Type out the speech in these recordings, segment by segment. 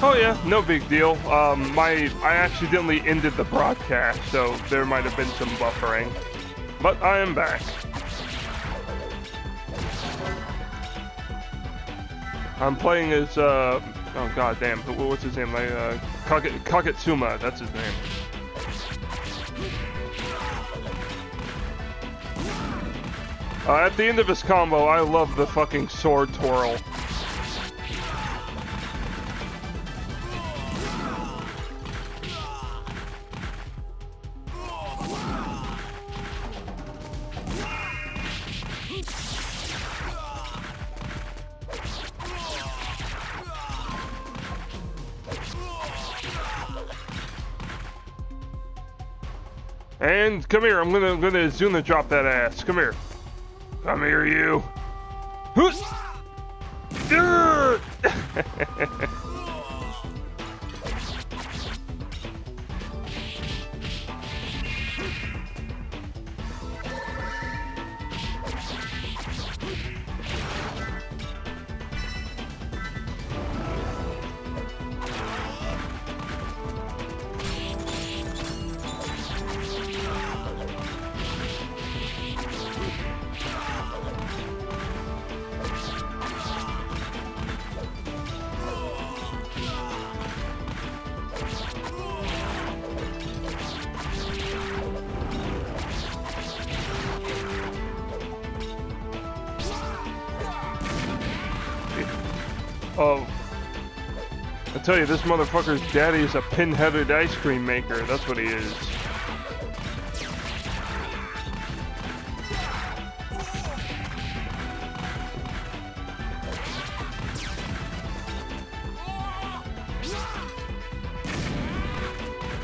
Oh yeah, no big deal. I accidentally ended the broadcast, so there might have been some buffering. But I am back. I'm playing as, oh god damn, what's his name? Kagetsuma, that's his name. At the end of his combo, I love the fucking sword twirl. And come here, I'm gonna Zuna drop that ass. Come here. Come here, you. Oh, I tell you, this motherfucker's daddy is a pin-headed ice cream maker. That's what he is.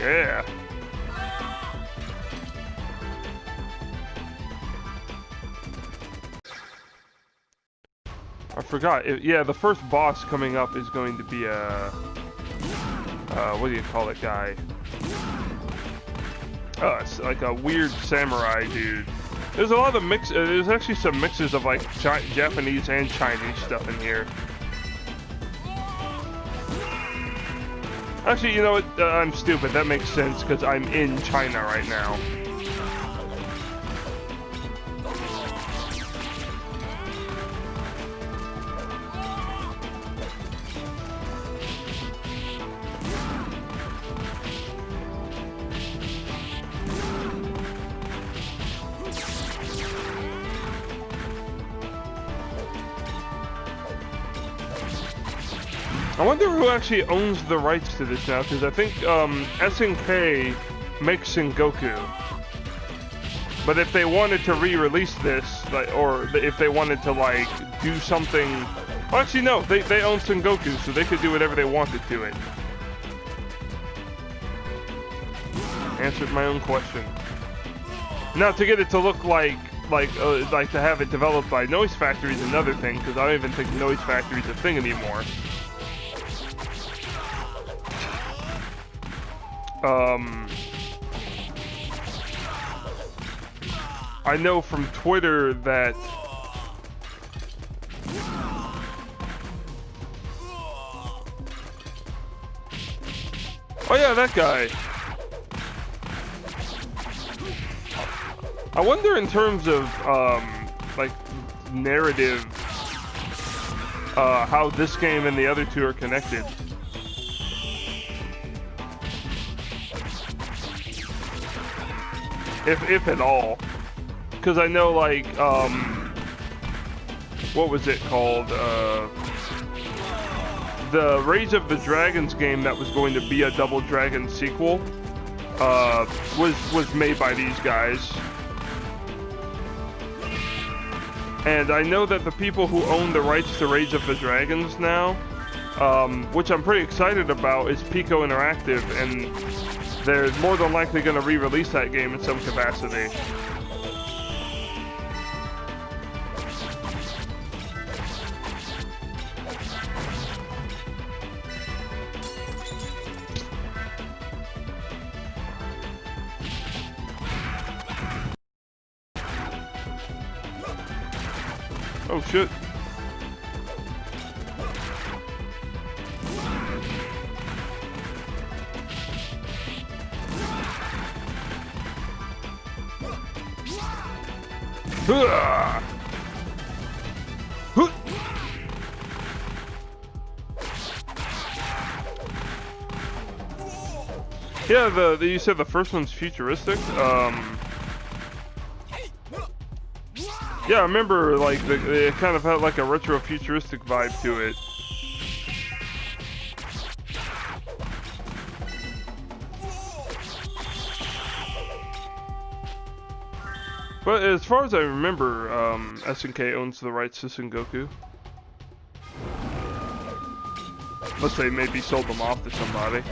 Yeah. I forgot. Yeah, the first boss coming up is going to be a... what do you call it, guy? Oh, it's like a weird samurai dude. There's a lot of there's actually some mixes of like Japanese and Chinese stuff in here. Actually, you know what? I'm stupid. That makes sense because I'm in China right now. I wonder who actually owns the rights to this now, because I think SNK makes Sengoku. But if they wanted to re-release this, like, or if they wanted to like do something, well, actually no, they own Sengoku, so they could do whatever they wanted to it. Answered my own question. Now to get it to look like to have it developed by Noise Factory is another thing, because I don't even think Noise Factory is a thing anymore. I know from Twitter that oh yeah, that guy. I wonder in terms of like narrative, how this game and the other two are connected. If at all. Because I know, like, what was it called? The Rage of the Dragons game that was going to be a Double Dragon sequel, was made by these guys. And I know that the people who own the rights to Rage of the Dragons now, which I'm pretty excited about, is Pico Interactive, and they're more than likely going to re-release that game in some capacity. Oh shit. Yeah, you said the first one's futuristic. Yeah, I remember, like, it kind of had like a retro-futuristic vibe to it. But as far as I remember, SNK owns the rights to Sengoku. Unless they maybe sold them off to somebody.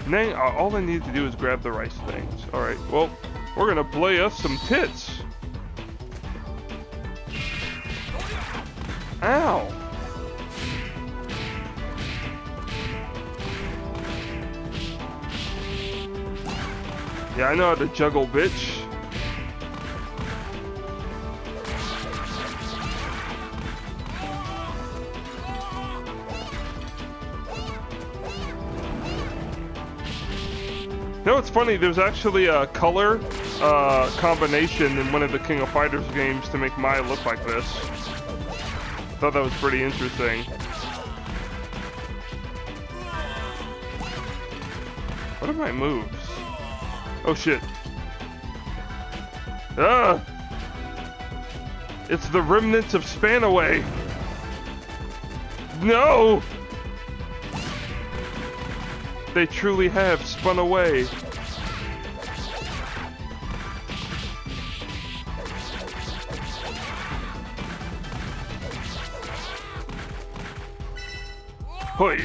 Nay, all I need to do is grab the rice things. Alright, well, we're gonna play us some tits. Ow! Yeah, I know how to juggle, bitch. You know, it's funny, there's actually a color combination in one of the King of Fighters games to make Mai look like this. I thought that was pretty interesting. What are my moves? Oh shit. Ah! It's the remnants of Spanaway! No! They truly have spun away. Hoi!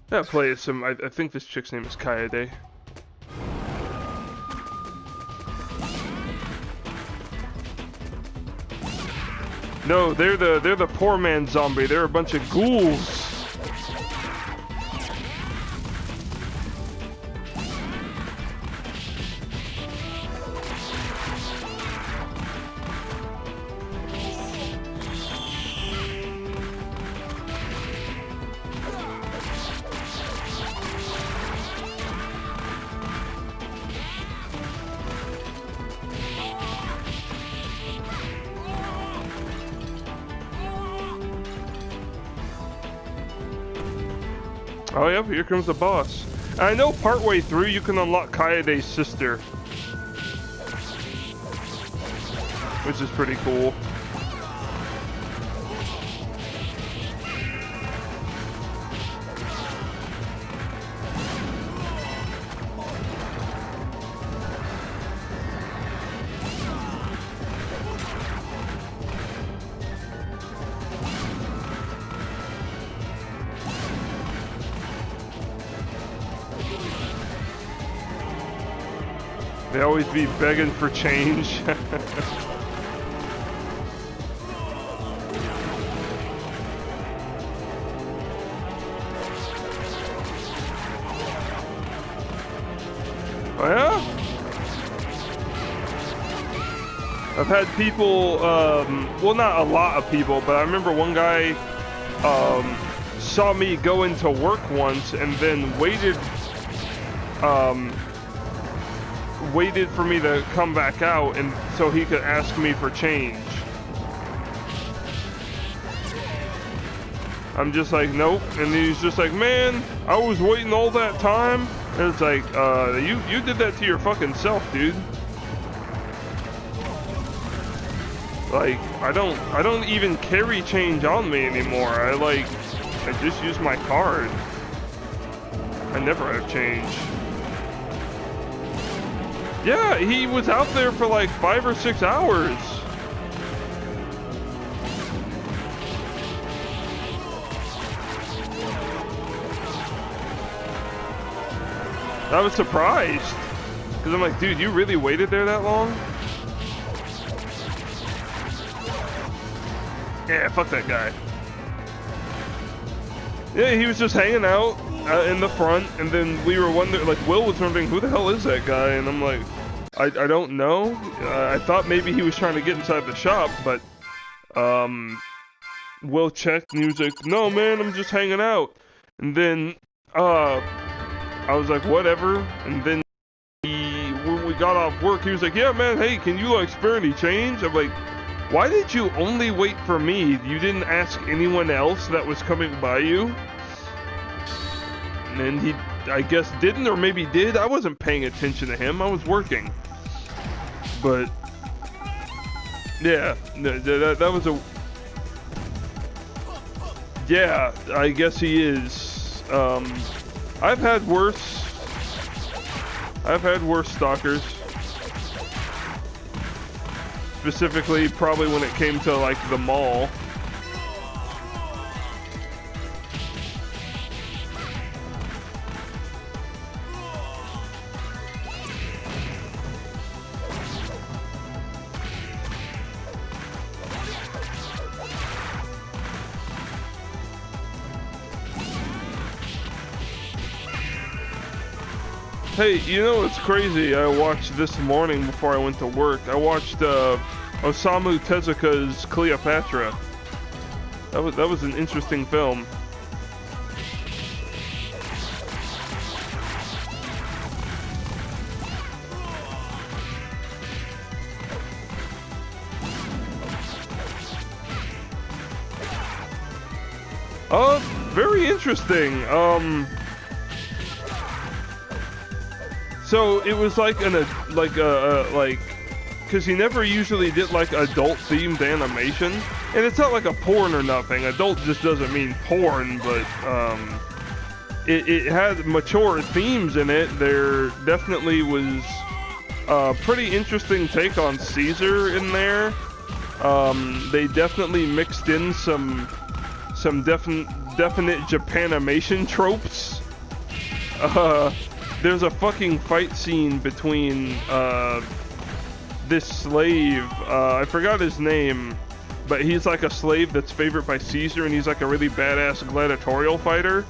That play is some. I think this chick's name is Kaede. No, they're the poor man zombie. They're a bunch of ghouls. Oh yep, here comes the boss. I know partway through you can unlock Kaede's sister, which is pretty cool. They always be begging for change. Oh yeah? I've had people, well, not a lot of people, but I remember one guy saw me go into work once and then waited for me to come back out and so he could ask me for change. I'm just like, nope. And he's just like, man, I was waiting all that time. And it's like, you did that to your fucking self, dude. Like, I don't even carry change on me anymore. I just use my card. I never have change. Yeah, he was out there for like 5 or 6 hours. I was surprised. Because I'm like, dude, you really waited there that long? Yeah, fuck that guy. Yeah, he was just hanging out in the front, and then we were wondering, like, Will was wondering, who the hell is that guy? And I'm like, I don't know. I thought maybe he was trying to get inside the shop, but, Will checked, and he was like, no, man, I'm just hanging out. And then, I was like, whatever. And then when we got off work, he was like, yeah, man, hey, can you, like, spare any change? I'm like, why did you only wait for me? You didn't ask anyone else that was coming by you? And he, I guess, didn't, or maybe did. I wasn't paying attention to him. I was working. But, yeah, that was a... Yeah, I guess he is. I've had worse stalkers. Specifically, probably when it came to, like, the mall. Hey, you know what's crazy? I watched this morning before I went to work. I watched Osamu Tezuka's Cleopatra. That was an interesting film. Very interesting. So it was like because he never usually did like adult themed animation, and it's not like a porn or nothing. Adult just doesn't mean porn, but it had mature themes in it. There definitely was a pretty interesting take on Caesar in there. They definitely mixed in some definite Japanimation tropes. There's a fucking fight scene between this slave, I forgot his name, but he's like a slave that's favored by Caesar, and he's like a really badass gladiatorial fighter.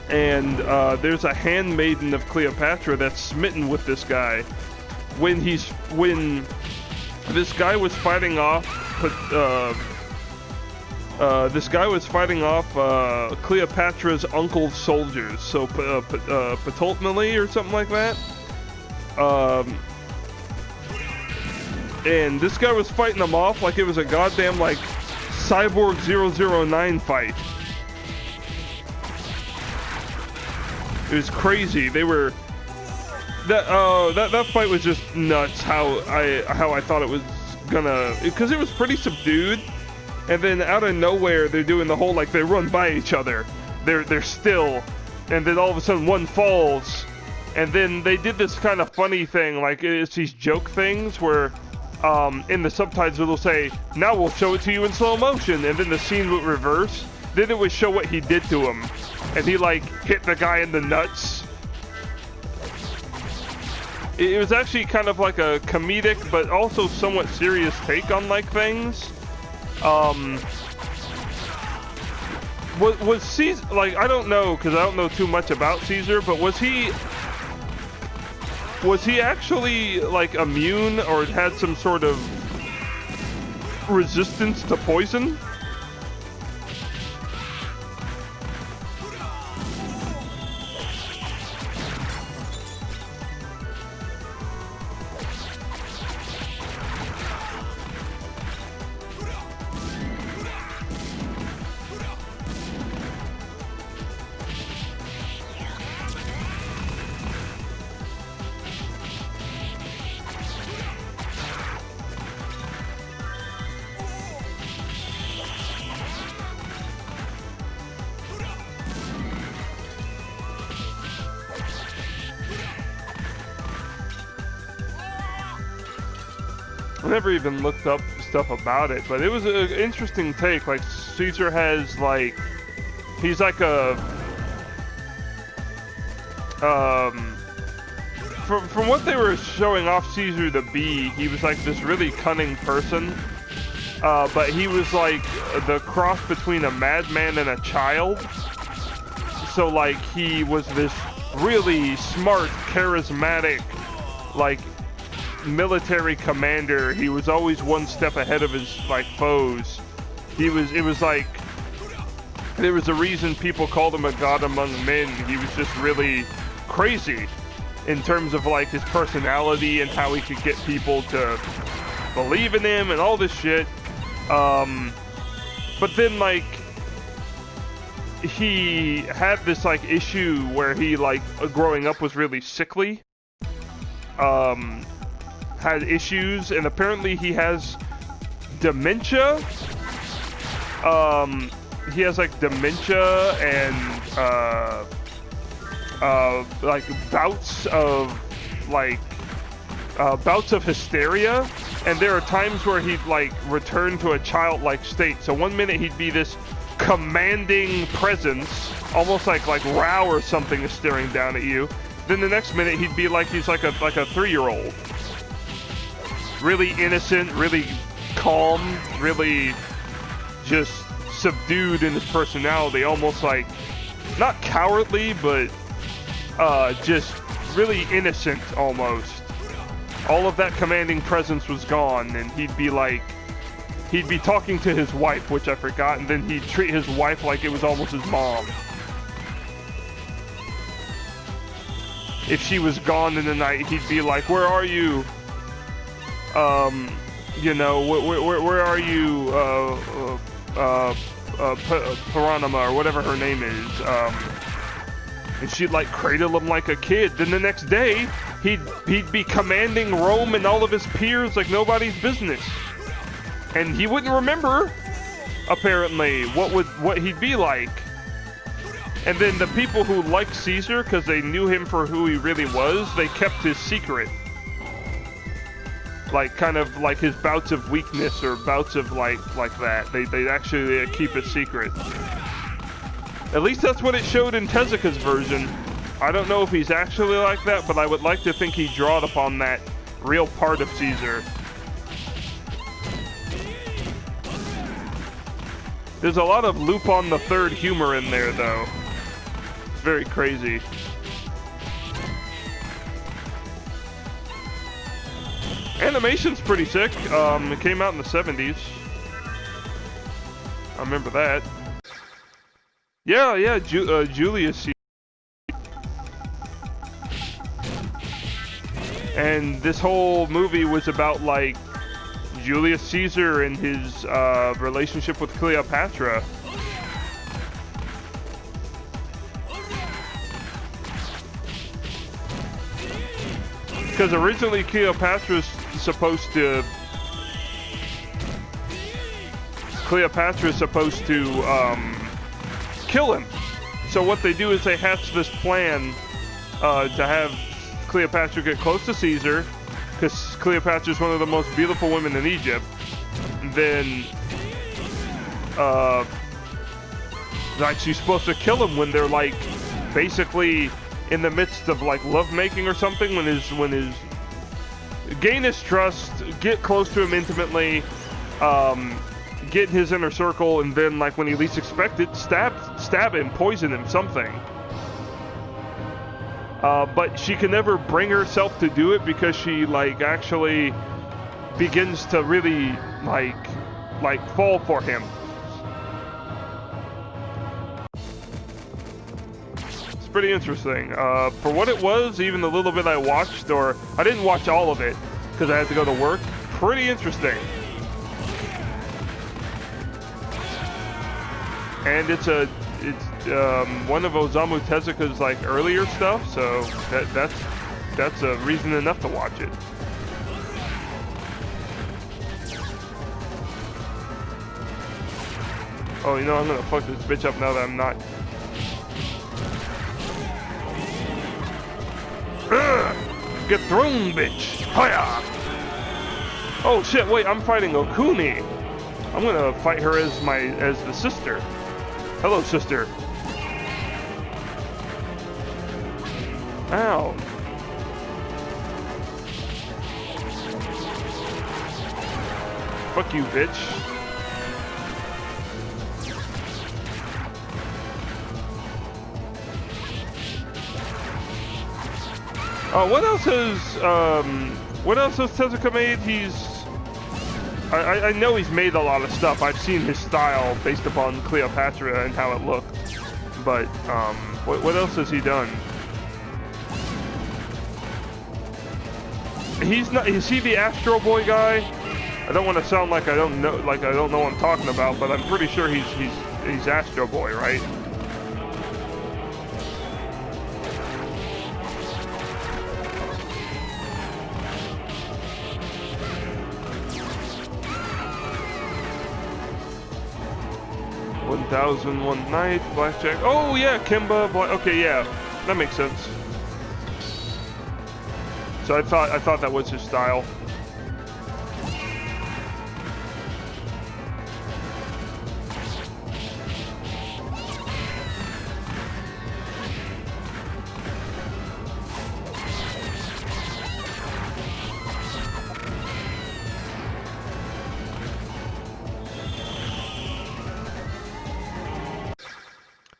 And there's a handmaiden of Cleopatra that's smitten with this guy. When this guy was fighting off Cleopatra's uncle's soldiers, so Ptolemy or something like that. And this guy was fighting them off like it was a goddamn like Cyborg 009 fight. It was crazy. They were that fight was just nuts. How I thought it was gonna, because it was pretty subdued. And then out of nowhere, they're doing the whole, like, they run by each other. They're still. And then all of a sudden, one falls. And then they did this kind of funny thing, like, it's these joke things where, in the subtitles, it'll say, now we'll show it to you in slow motion. And then the scene would reverse. Then it would show what he did to him. And he, like, hit the guy in the nuts. It was actually kind of like a comedic, but also somewhat serious take on, like, things. Was Caesar, like, I don't know, because I don't know too much about Caesar, but was he actually, like, immune, or had some sort of resistance to poison. I never even looked up stuff about it, but it was an interesting take. Like, Caesar has, like, he's like a, from what they were showing off Caesar to be, he was like this really cunning person, but he was like the cross between a madman and a child. So, like, he was this really smart, charismatic, like, military commander. He was always one step ahead of his like foes. It was like there was a reason people called him a god among men. He was just really crazy in terms of like his personality and how he could get people to believe in him and all this shit. But then like he had this like issue where he like growing up was really sickly. Had issues, and apparently he has dementia. He has like dementia and like bouts of hysteria, and there are times where he'd like return to a childlike state. So one minute he'd be this commanding presence, almost like Rao or something is staring down at you. Then the next minute he'd be like he's like a 3-year-old. Really innocent, really calm, really just subdued in his personality, almost like, not cowardly, but just really innocent almost. All of that commanding presence was gone, and he'd be talking to his wife, which I forgot, and then he'd treat his wife like it was almost his mom. If she was gone in the night, he'd be like, "Where are you? You know, where are you, Paranama, or whatever her name is," and she'd like cradle him like a kid. Then the next day, he'd be commanding Rome and all of his peers like nobody's business. And he wouldn't remember, apparently, what he'd be like. And then the people who liked Caesar, because they knew him for who he really was, they kept his secret. Like, kind of like his bouts of weakness or bouts of like that. They actually keep it secret. At least that's what it showed in Tezuka's version. I don't know if he's actually like that, but I would like to think he drawed upon that real part of Caesar. There's a lot of Lupin the Third humor in there, though. It's very crazy. Animation's pretty sick. It came out in the 70s. I remember that. Yeah, Julius Caesar. And this whole movie was about, like, Julius Caesar and his relationship with Cleopatra. Because originally Cleopatra's supposed to kill him. So what they do is they hatch this plan to have Cleopatra get close to Caesar, because Cleopatra is one of the most beautiful women in Egypt. And then, like, she's supposed to kill him when they're like basically in the midst of like lovemaking or something. When his gain his trust, get close to him intimately, get in his inner circle, and then like when he least expects it, stab him, poison him, something. But she can never bring herself to do it because she like actually begins to really like like fall for him. It's pretty interesting. For what it was, even the little bit I watched, or I didn't watch all of it because I had to go to work. Pretty interesting. And it's one of Osamu Tezuka's like earlier stuff, so that's a reason enough to watch it. Oh, you know, I'm gonna fuck this bitch up now that I'm not. Ugh! Get thrown, bitch! Hiya! Oh shit! Wait, I'm fighting Okuni. I'm gonna fight her as the sister. Hello, sister. Ow. Fuck you, bitch. What else has Tezuka made? I know he's made a lot of stuff. I've seen his style based upon Cleopatra and how it looked. But, what else has he done? Is he the Astro Boy guy? I don't want to sound like I don't know what I'm talking about, but I'm pretty sure he's Astro Boy, right? One Night, Blackjack. Oh yeah, Kimba. Okay, yeah, that makes sense. So I thought that was his style.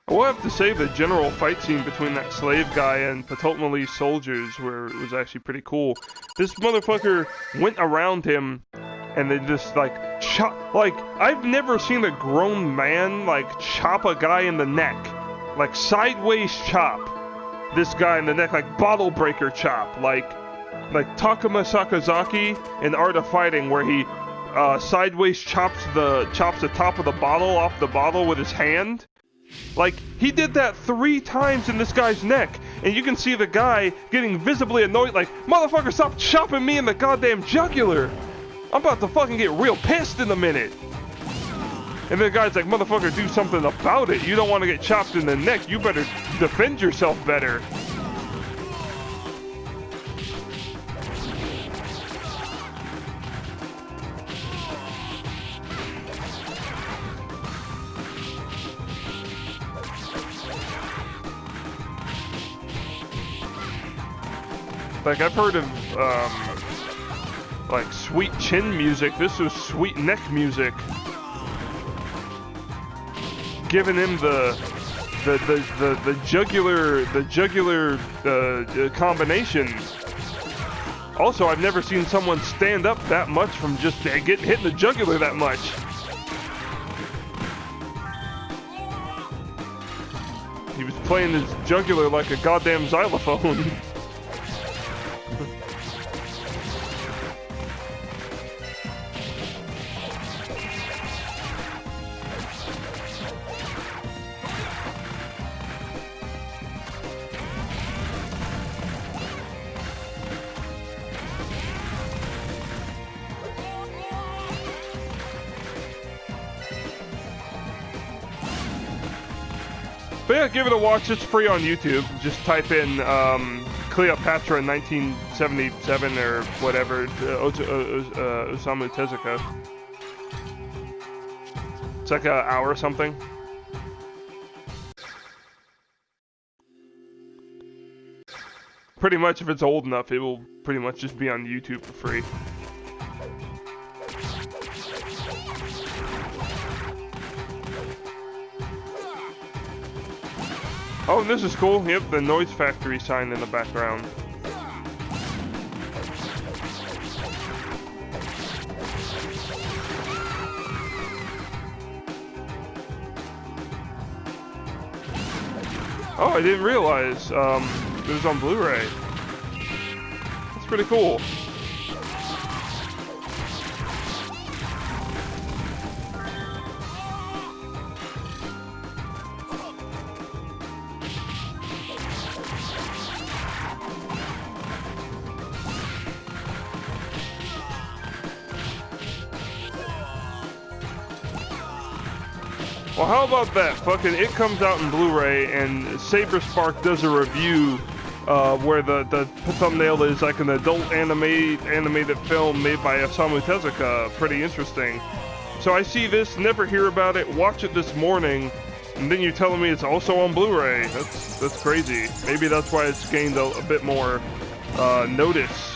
I will have to say the general fight scene between that slave guy and Pototmali's soldiers was actually pretty cool. This motherfucker went around him and they just like chop. Like, I've never seen a grown man like chop a guy in the neck. Like sideways chop this guy in the neck, like bottle breaker chop. Like Takuma Sakazaki in Art of Fighting, where he sideways chops the top of the bottle off the bottle with his hand. Like, he did that 3 times in this guy's neck, and you can see the guy getting visibly annoyed, like, motherfucker, stop chopping me in the goddamn jugular! I'm about to fucking get real pissed in a minute! And the guy's like, motherfucker, do something about it. You don't want to get chopped in the neck. You better defend yourself better. Like, I've heard of, like, sweet chin music. This was sweet neck music. Giving him the jugular combination. Also, I've never seen someone stand up that much from just getting hit in the jugular that much. He was playing his jugular like a goddamn xylophone. But yeah, give it a watch. It's free on YouTube. Just type in Cleopatra 1977 or whatever, Osamu Tezuka. It's like an hour or something. Pretty much, if it's old enough, it will pretty much just be on YouTube for free. Oh, and this is cool. Yep, the Noise Factory sign in the background. Oh, I didn't realize it was on Blu-ray. That's pretty cool. Well, how about that? Fucking, it comes out in Blu-ray, and SaberSpark does a review where the thumbnail is like an adult animated film made by Osamu Tezuka. Pretty interesting. So I see this, never hear about it, watch it this morning, and then you're telling me it's also on Blu-ray. That's crazy. Maybe that's why it's gained a bit more notice.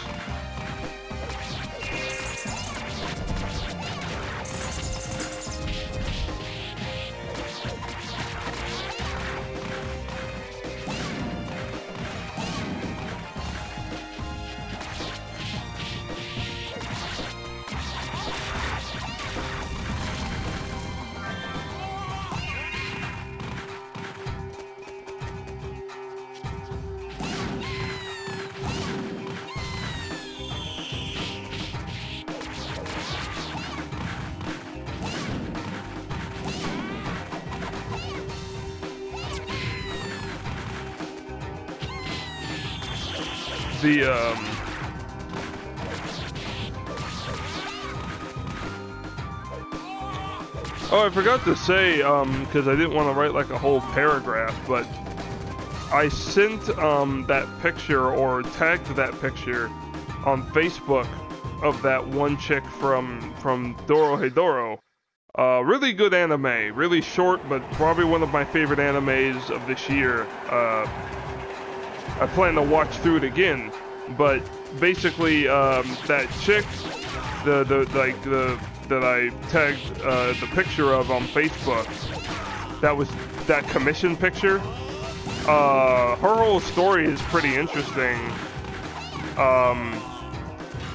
Oh, I forgot to say, because I didn't want to write like a whole paragraph, but I sent that picture, or tagged that picture on Facebook of that one chick from Dorohedoro. Really good anime, really short, but probably one of my favorite animes of this year. I plan to watch through it again, but basically, that chick, that I tagged the picture of on Facebook, that was that commission picture. Her whole story is pretty interesting,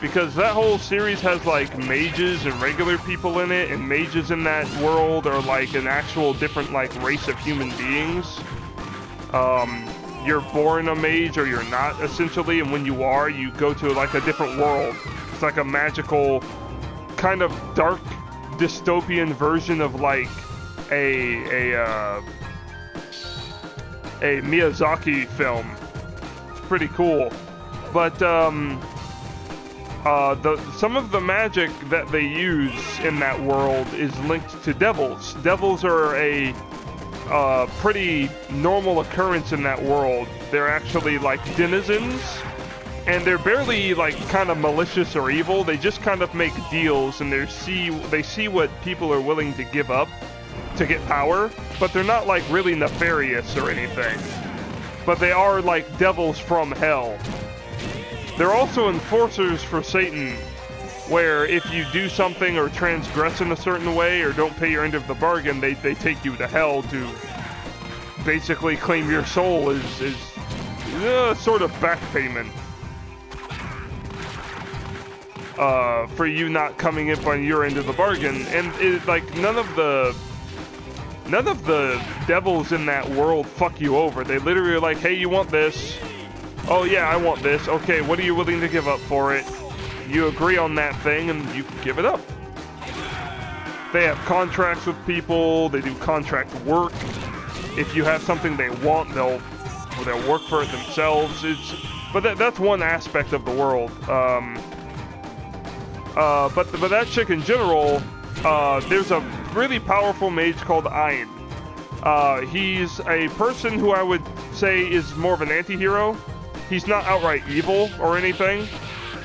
because that whole series has like mages and regular people in it, and mages in that world are like an actual different like race of human beings. You're born a mage or you're not, essentially, and when you are, you go to like a different world. It's like a magical, kind of dark, dystopian version of like a Miyazaki film. It's pretty cool. But some of the magic that they use in that world is linked to devils. Devils are a pretty normal occurrence in that world. They're actually like denizens, and they're barely like kind of malicious or evil. They just kind of make deals, and they see what people are willing to give up to get power, but they're not like really nefarious or anything. But they are like devils from hell. They're also enforcers for Satan, where if you do something or transgress in a certain way or don't pay your end of the bargain, they take you to hell to basically claim your soul as sort of back payment for you not coming in on your end of the bargain. And like none of the devils in that world fuck you over. They literally are like, hey, you want this? Oh yeah, I want this. Okay, what are you willing to give up for it? You agree on that thing and you give it up. They have contracts with people, they do contract work. If you have something they want, they'll work for it themselves. But that's one aspect of the world. But that chick in general, there's a really powerful mage called Ayn. He's a person who I would say is more of an anti-hero. He's not outright evil or anything.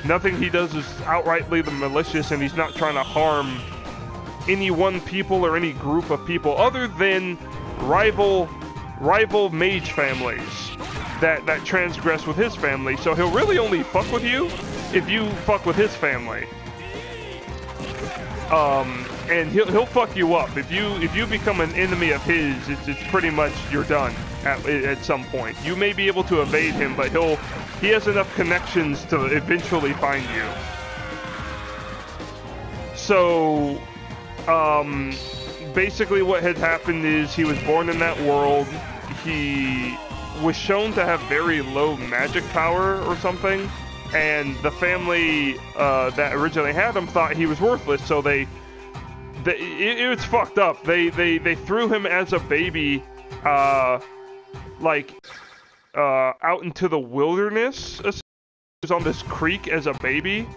Nothing he does is outrightly malicious, and he's not trying to harm any one people or any group of people other than rival mage families that transgress with his family. So he'll really only fuck with you if you fuck with his family. And he'll fuck you up if you become an enemy of his. It's pretty much you're done at some point. You may be able to evade him, but he has enough connections to eventually find you. So, basically what had happened is he was born in that world. He was shown to have very low magic power or something, and the family that originally had him thought he was worthless, so it was fucked up. They threw him as a baby, like, out into the wilderness. He was on this creek as a baby,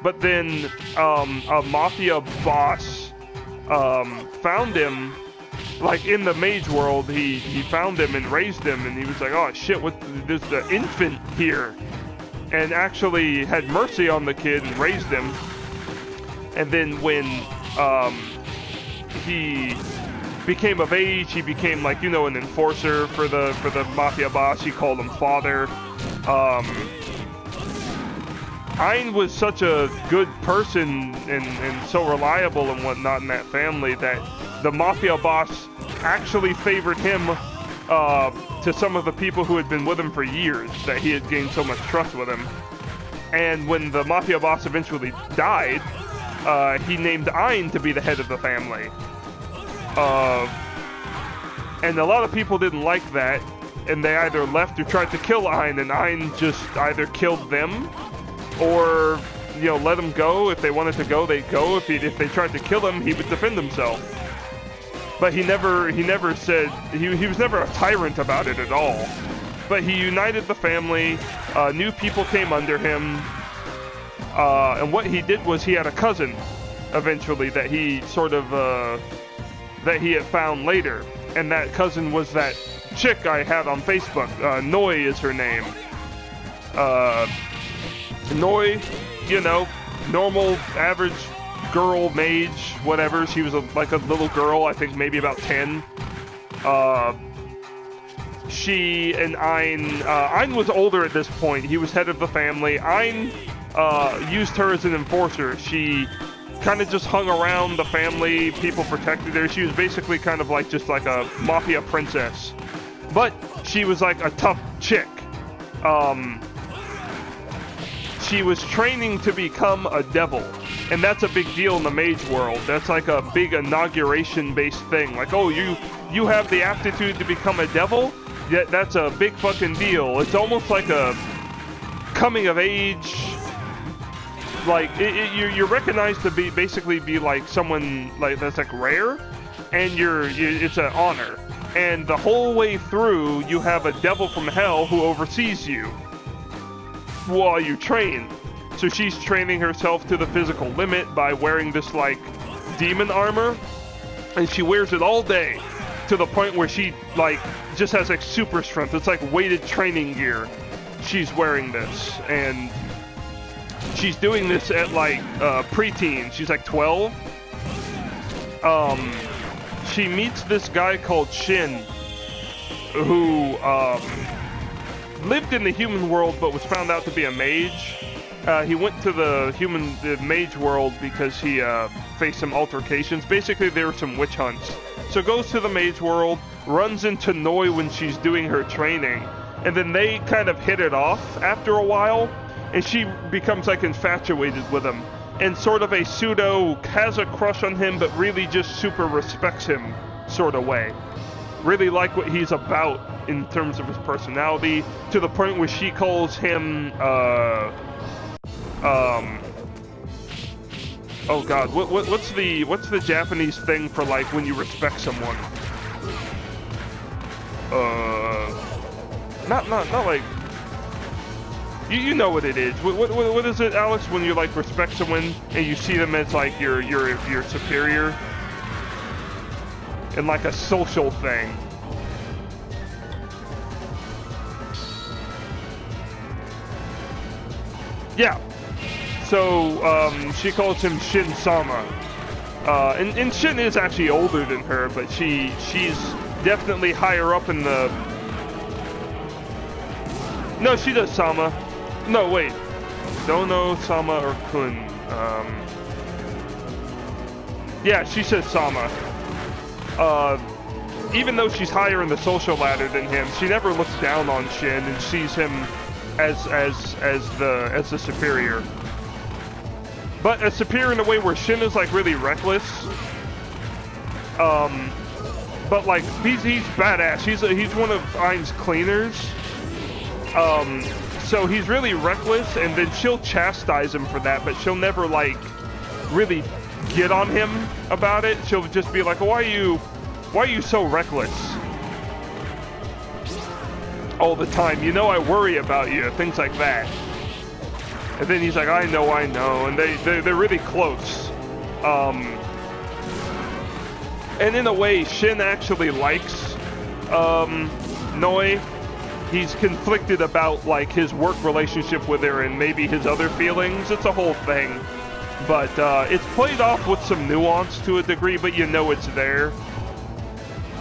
but then a mafia boss found him, like in the mage world. He found him and raised him, and he was like, oh shit, there's the infant here, and actually had mercy on the kid and raised him. And then when he became of age, he became, like, you know, an enforcer for the mafia boss. He called him father. Ein was such a good person and so reliable and whatnot in that family that the mafia boss actually favored him to some of the people who had been with him for years, that he had gained so much trust with him. And when the mafia boss eventually died, he named Ein to be the head of the family. And a lot of people didn't like that, and they either left or tried to kill Ein, and Ein just either killed them or, you know, let them go. If they wanted to go, they'd go. If they tried to kill him, he would defend himself. But he never said, he was never a tyrant about it at all. But he united the family, new people came under him, and what he did was he had a cousin, eventually, that he sort of, that he had found later. And that cousin was that chick I had on Facebook. Noi is her name. Noi, you know, normal, average girl, mage, whatever. She was like a little girl, I think maybe about 10. She and Ein was older at this point. He was head of the family. Ein used her as an enforcer. She kind of just hung around the family. People protected her. She was basically kind of like just like a mafia princess. But she was like a tough chick. She was training to become a devil. And that's a big deal in the mage world. That's like a big inauguration-based thing. Like, oh, you have the aptitude to become a devil? Yeah, that's a big fucking deal. It's almost like a coming of age. Like, you're recognized to basically be like someone like that's like rare, and it's an honor. And the whole way through, you have a devil from hell who oversees you while you train. So she's training herself to the physical limit by wearing this like demon armor, and she wears it all day to the point where she like just has like super strength. It's like weighted training gear. She's wearing this, and she's doing this at like preteen. She's like 12. She meets this guy called Shin, who lived in the human world but was found out to be a mage. He went to the mage world because he faced some altercations. Basically, there were some witch hunts. So goes to the mage world, runs into Noi when she's doing her training, and then they kind of hit it off after a while, and she becomes like infatuated with him, and sort of a pseudo has a crush on him, but really just super respects him sort of way. Really like what he's about in terms of his personality, to the point where she calls him, oh god, what's the Japanese thing for like when you respect someone? Not like, you know what it is. What is it, Alex, when you like respect someone and you see them as like your superior? In like a social thing. Yeah. So, she calls him Shin-sama. And Shin is actually older than her, but she's definitely higher up in the... No, she does Sama. No, wait. Dono, Sama, or Kun. Yeah, she says Sama. Even though she's higher in the social ladder than him, she never looks down on Shin and sees him as the superior. But a superior in a way where Shin is like really reckless. but like he's badass. He's one of Ain's cleaners. So he's really reckless, and then she'll chastise him for that, but she'll never like really get on him about it. She'll just be like, why are you so reckless all the time? You know I worry about you, things like that. And then he's like, I know, and they're really close. And in a way, Shin actually likes Noi. He's conflicted about like his work relationship with her and maybe his other feelings. It's a whole thing, but it's played off with some nuance to a degree, but you know it's there.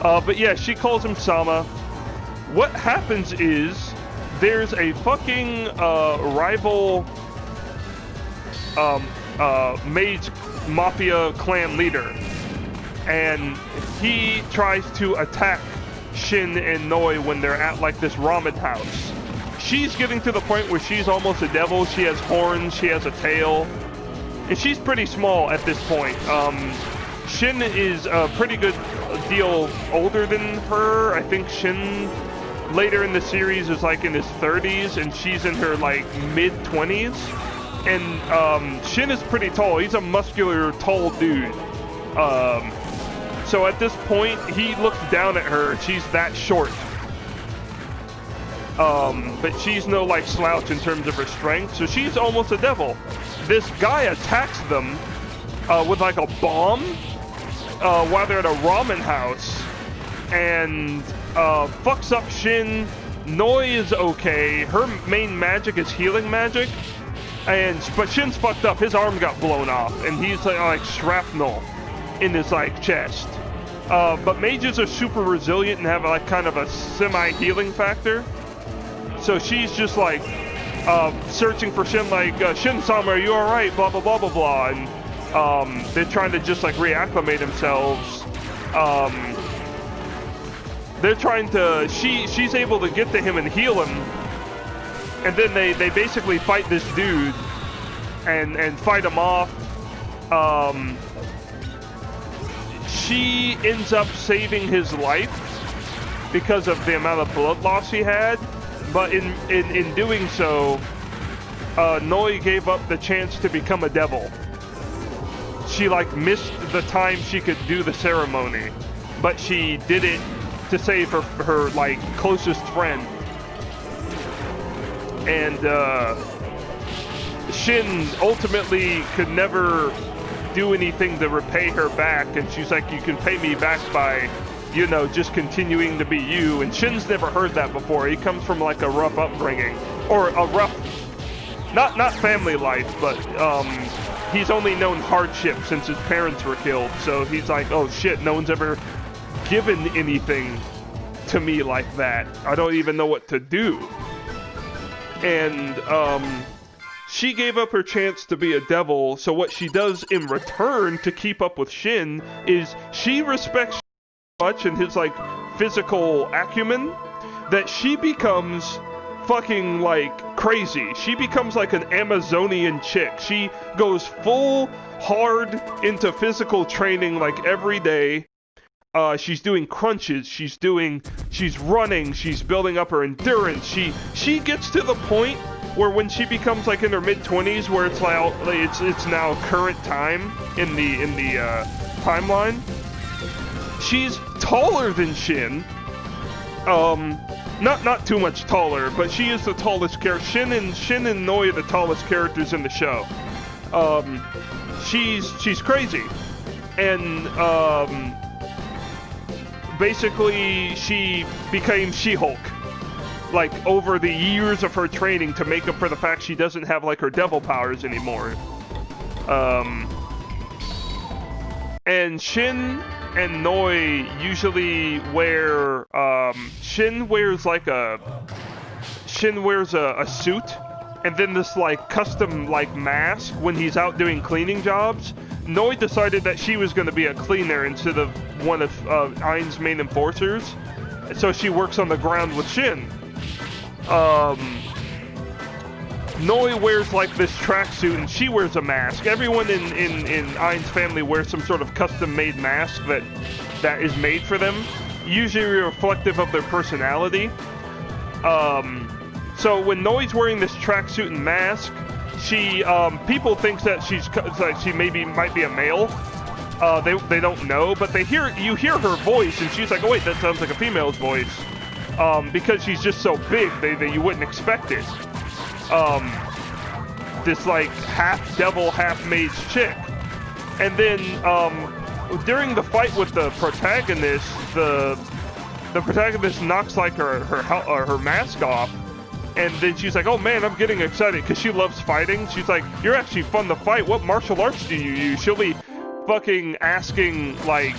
But yeah, she calls him Sama. What happens is there's a fucking rival mage mafia clan leader, and he tries to attack Shin and Noi when they're at like this ramen house. She's getting to the point where she's almost a devil. She has horns, she has a tail, and she's pretty small at this point. Shin is a pretty good deal older than her. I think Shin later in the series is like in his 30s, and she's in her like mid-20s. And Shin is pretty tall. He's a muscular, tall dude. So at this point, he looks down at her. She's that short. But she's no like slouch in terms of her strength, so she's almost a devil. This guy attacks them with like a bomb while they're at a ramen house, and fucks up Shin. Noi is okay. Her main magic is healing magic, but Shin's fucked up. His arm got blown off, and he's like shrapnel in his like chest. But mages are super resilient and have like kind of a semi-healing factor. So she's just like searching for Shin, like Shin-sama, are you all right? Blah blah blah blah blah, and they're trying to just like reacclimate themselves. They're trying to. She's able to get to him and heal him, and then they basically fight this dude and fight him off. She ends up saving his life because of the amount of blood loss he had, but in doing so, Noi gave up the chance to become a devil. She like missed the time she could do the ceremony, but she did it to save her like closest friend. And Shin ultimately could never do anything to repay her back, and she's like, you can pay me back by, you know, just continuing to be you. And Shin's never heard that before. He comes from like a rough upbringing, or a rough, not family life, but he's only known hardship since his parents were killed. So he's like, oh shit, no one's ever given anything to me like that. I don't even know what to do. And she gave up her chance to be a devil, so what she does in return to keep up with Shin is she respects Shin so much and his like physical acumen that she becomes fucking like crazy. She becomes like an Amazonian chick. She goes full hard into physical training like every day. She's doing crunches, she's running, she's building up her endurance. She gets to the point where when she becomes like in her mid-20s, where it's like it's now current time in the timeline, she's taller than Shin. Not too much taller, but she is the tallest character. Shin and Noi are the tallest characters in the show. She's crazy, and basically she became She-Hulk. Like, over the years of her training to make up for the fact she doesn't have, like, her devil powers anymore. And Shin and Noi usually wear, Shin wears a suit, and then this, like, custom, like, mask when he's out doing cleaning jobs. Noi decided that she was going to be a cleaner instead of one of Ain's main enforcers, so she works on the ground with Shin. Noi wears like this tracksuit and she wears a mask. Everyone in Ain's family wears some sort of custom-made mask that is made for them, usually reflective of their personality. So when Noi's wearing this tracksuit and mask, she people think that she might be a male. They don't know, but you hear her voice, and she's like, oh wait, that sounds like a female's voice, because she's just so big that you wouldn't expect it. This like half devil, half mage chick, and then during the fight with the protagonist, the protagonist knocks like her mask off, and then she's like, oh man, I'm getting excited because she loves fighting. She's like, you're actually fun to fight. What martial arts do you use? She'll be fucking asking like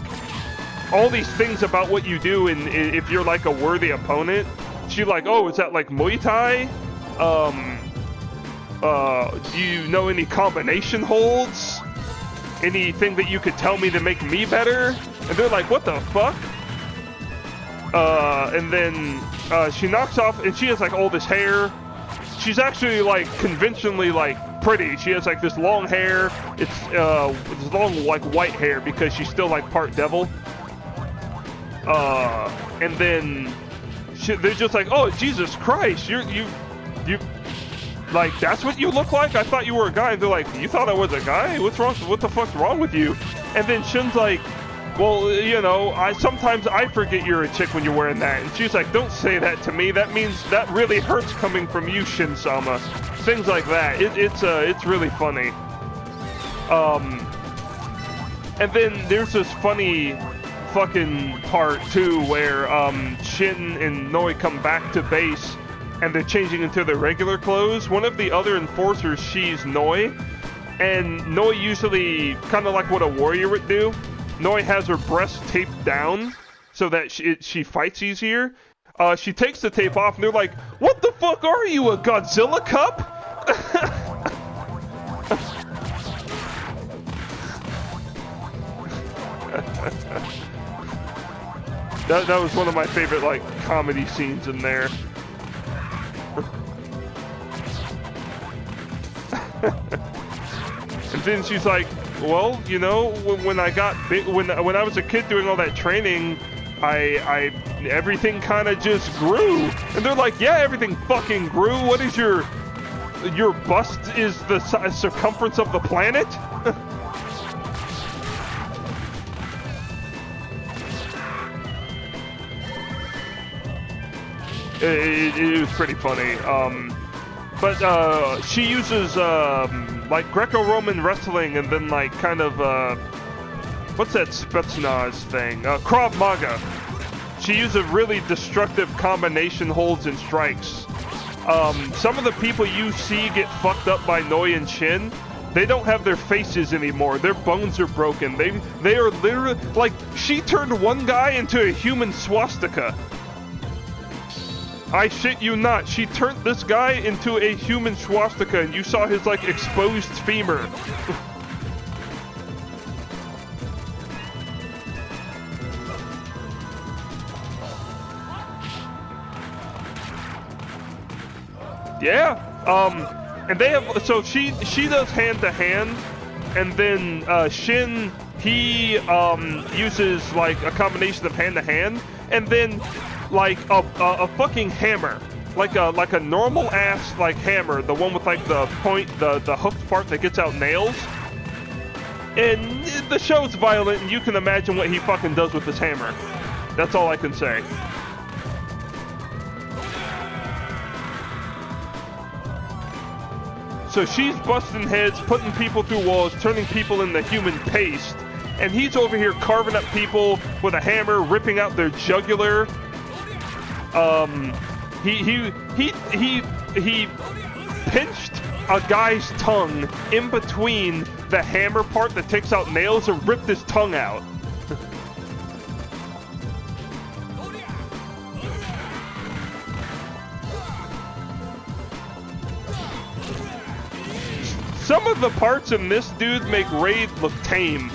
all these things about what you do, and if you're like a worthy opponent. She's like, oh, is that like Muay Thai? Do you know any combination holds? Anything that you could tell me to make me better? And they're like, what the fuck? And then she knocks off, and she has like all this hair. She's actually like conventionally like pretty. She has like this long hair. It's this long like white hair because she's still like part devil. And then they're just like, oh Jesus Christ, you like, that's what you look like? I thought you were a guy. And they're like, you thought I was a guy? What's wrong? What the fuck's wrong with you? And then Shin's like, well, you know, sometimes I forget you're a chick when you're wearing that. And she's like, don't say that to me. That means that really hurts coming from you, Shin-sama. Things like that. It's really funny. And then there's this funny fucking part too where Shin and Noi come back to base and they're changing into their regular clothes. One of the other enforcers sees Noi, and Noi usually, kind of like what a warrior would do, Noi has her breast taped down so that she fights easier. She takes the tape off, and they're like, what the fuck are you, a Godzilla cup? that was one of my favorite, like, comedy scenes in there. And then she's like, well, you know, when I got big, when I was a kid doing all that training, everything kind of just grew. And they're like, yeah, everything fucking grew. What is your bust is the circumference of the planet? It was pretty funny. But she uses like Greco-Roman wrestling, and then like kind of what's that Spetsnaz thing? Krav Maga. She uses really destructive combination holds and strikes. Some of the people you see get fucked up by Noi and Shin, they don't have their faces anymore. Their bones are broken. They are literally like, she turned one guy into a human swastika. I shit you not, she turned this guy into a human swastika, and you saw his, like, exposed femur. Yeah, and they have, so she does hand-to-hand, and then, Shin, he, uses, like, a combination of hand-to-hand, and then like a fucking hammer, like a normal ass like hammer, the one with like the point, the hooked part that gets out nails. And the show's violent, and you can imagine what he fucking does with this hammer. That's all I can say. So she's busting heads, putting people through walls, turning people into human paste, and he's over here carving up people with a hammer, ripping out their jugular. He pinched a guy's tongue in between the hammer part that takes out nails and ripped his tongue out. Some of the parts in this, dude, make Raid look tame.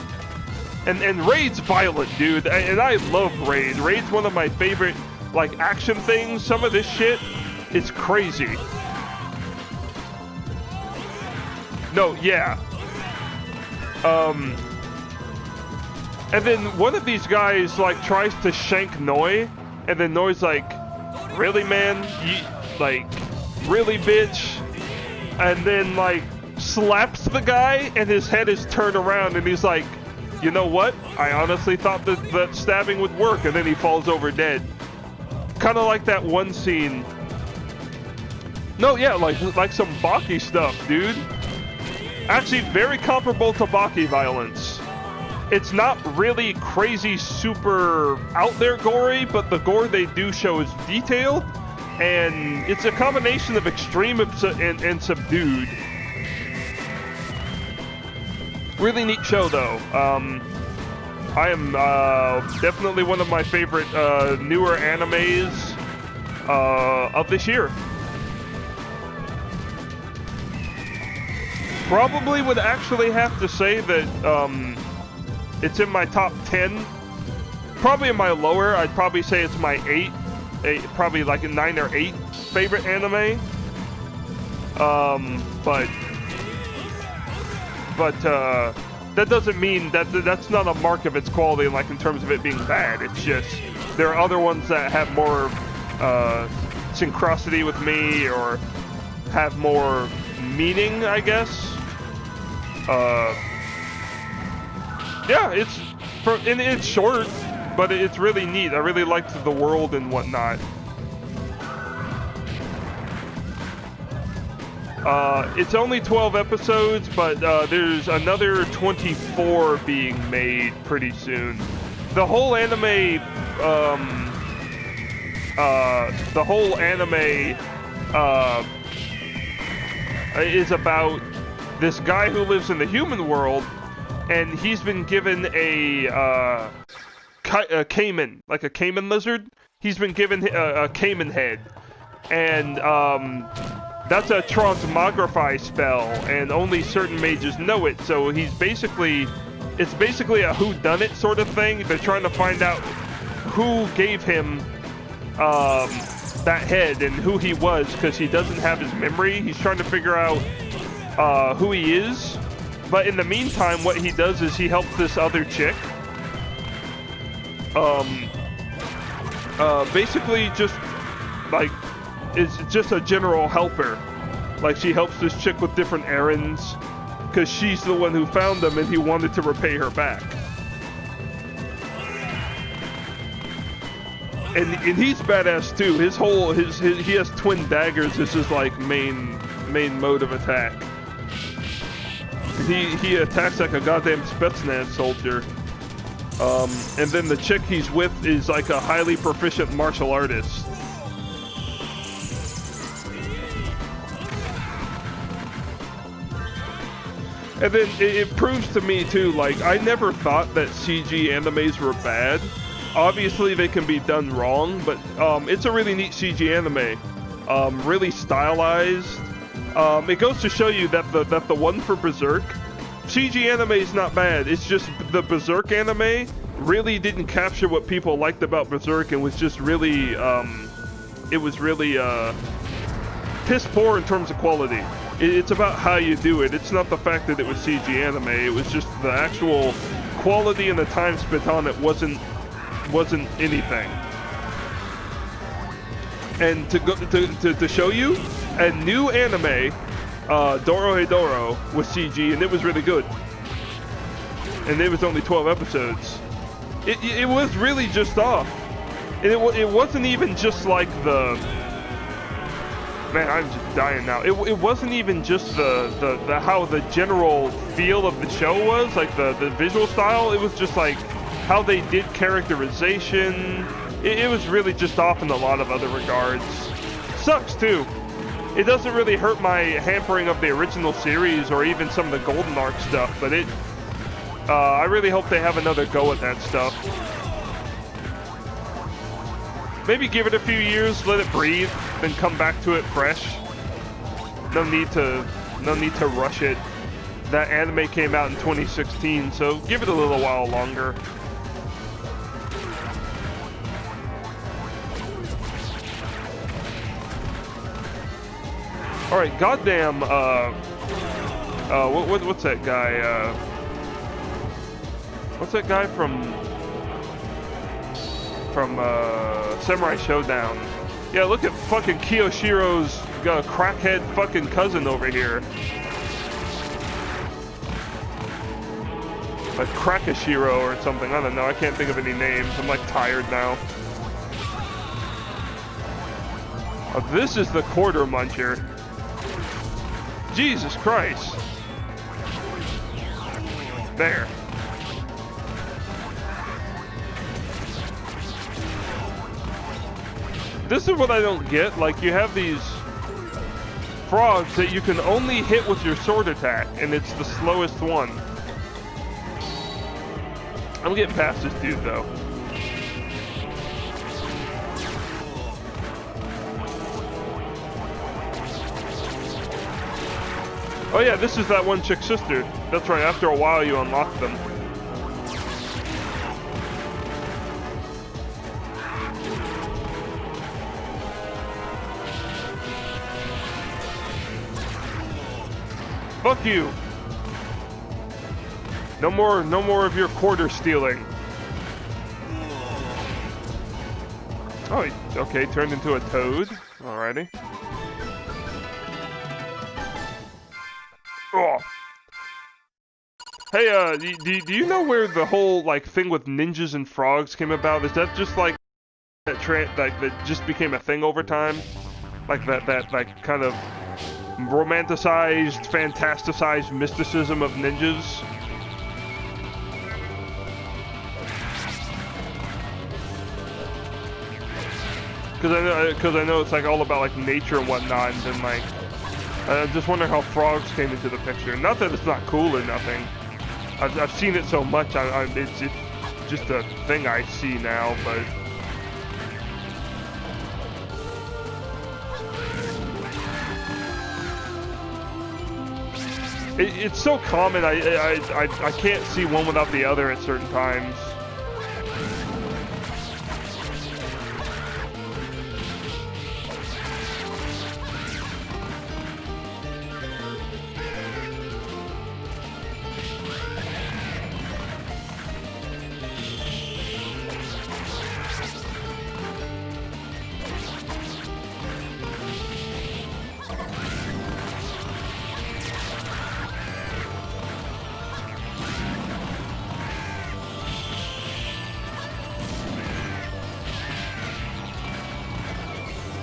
And Raid's violent, dude, and I love Raid. Raid's one of my favorite, like, action things. Some of this shit is crazy. No, yeah. And then one of these guys like tries to shank Noi, and then Noi's like, "Really, man? You like, really, bitch?" And then like slaps the guy, and his head is turned around, and he's like, "You know what? I honestly thought that stabbing would work," and then he falls over dead. Kind of like that one scene. No, yeah, like some Baki stuff, dude. Actually, very comparable to Baki violence. It's not really crazy, super out there gory, but the gore they do show is detailed, and it's a combination of extreme and subdued. Really neat show, though. I am definitely one of my favorite newer animes of this year. Probably would actually have to say that it's in my top 10. Probably in my lower, I'd probably say it's my 8, probably like a 9 or 8 favorite anime. But that doesn't mean that's not a mark of its quality, like in terms of it being bad. It's just there are other ones that have more synchronicity with me or have more meaning, I guess. Yeah, it's short, but it's really neat. I really liked the world and whatnot. It's only 12 episodes, but there's another 24 being made pretty soon. The whole anime, is about this guy who lives in the human world, and he's been given a caiman, like a caiman lizard. He's been given a caiman head, and that's a transmogrify spell, and only certain mages know it. So it's basically a whodunit sort of thing. They're trying to find out who gave him that head and who he was, because he doesn't have his memory. He's trying to figure out who he is. But in the meantime, what he does is he helps this other chick. Basically just like is just a general helper. Like, she helps this chick with different errands because she's the one who found him and he wanted to repay her back. And he's badass too. He has twin daggers as his like main mode of attack. He attacks like a goddamn Spetsnaz soldier. And then the chick he's with is like a highly proficient martial artist. And then it proves to me too, like, I never thought that CG animes were bad. Obviously they can be done wrong, but it's a really neat CG anime. Really stylized. It goes to show you that the one for Berserk, CG anime is not bad. It's just the Berserk anime really didn't capture what people liked about Berserk, and was just really, it was really piss poor in terms of quality. It's about how you do it. It's not the fact that it was CG anime. It was just the actual quality and the time spent on it wasn't anything. And to show you a new anime, Dorohedoro was CG, and it was really good. And it was only 12 episodes. It was really just off. And it wasn't even just like the... Man, I'm just dying now. It wasn't even just the how the general feel of the show was, like the visual style. It was just like how they did characterization. It was really just off in a lot of other regards. Sucks too. It doesn't really hurt my hampering of the original series or even some of the Golden Arc stuff, but I really hope they have another go at that stuff. Maybe give it a few years, let it breathe, then come back to it fresh. No need to rush it. That anime came out in 2016, so give it a little while longer. Alright, goddamn, What's that guy? What's that guy from Samurai Showdown? Yeah, look at fucking Kiyoshiro's crackhead fucking cousin over here. Like Krakashiro or something. I don't know. I can't think of any names. I'm like tired now. Oh, this is the quarter muncher. Jesus Christ. There. This is what I don't get. Like, you have these frogs that you can only hit with your sword attack, and it's the slowest one. I'm getting past this dude, though. Oh yeah, this is that one chick's sister. That's right, after a while you unlock them. Fuck you! No more of your quarter stealing. Oh, okay, turned into a toad. Alrighty. Oh. Hey, do you know where the whole, like, thing with ninjas and frogs came about? Is that just, like, that just became a thing over time? Like, that like, kind of romanticized, fantasticized mysticism of ninjas? Because I know it's, like, all about, like, nature and whatnot, and then, like, I just wonder how frogs came into the picture. Not that it's not cool or nothing. I've seen it so much. It's just a thing I see now. But it's so common. I can't see one without the other at certain times.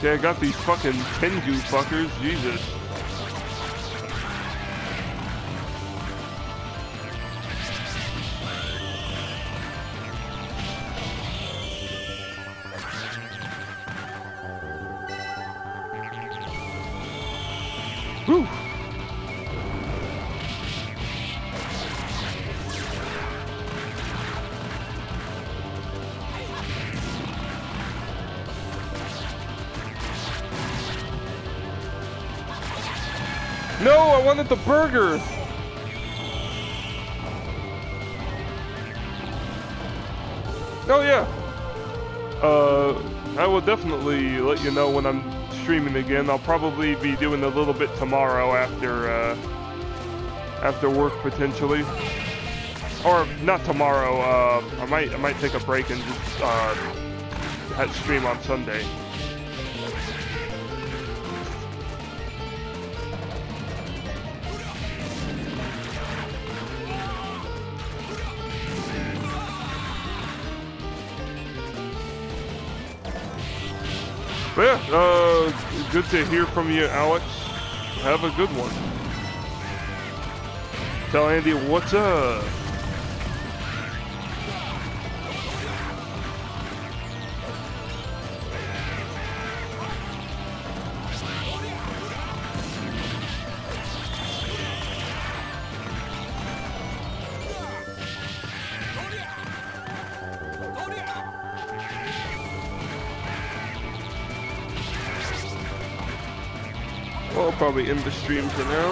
Yeah, I got these fucking Tengu fuckers, Jesus. Whew. No, I wanted the burger! Oh yeah. I will definitely let you know when I'm streaming again. I'll probably be doing a little bit tomorrow after work potentially. Or not tomorrow, I might take a break and just stream on Sunday. But yeah, good to hear from you, Alex. Have a good one. Tell Andy what's up. Well, I'll probably end the stream for now.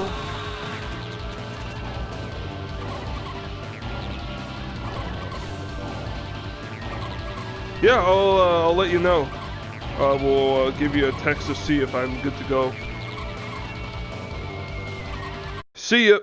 Yeah, I'll let you know. We'll give you a text to see if I'm good to go. See ya!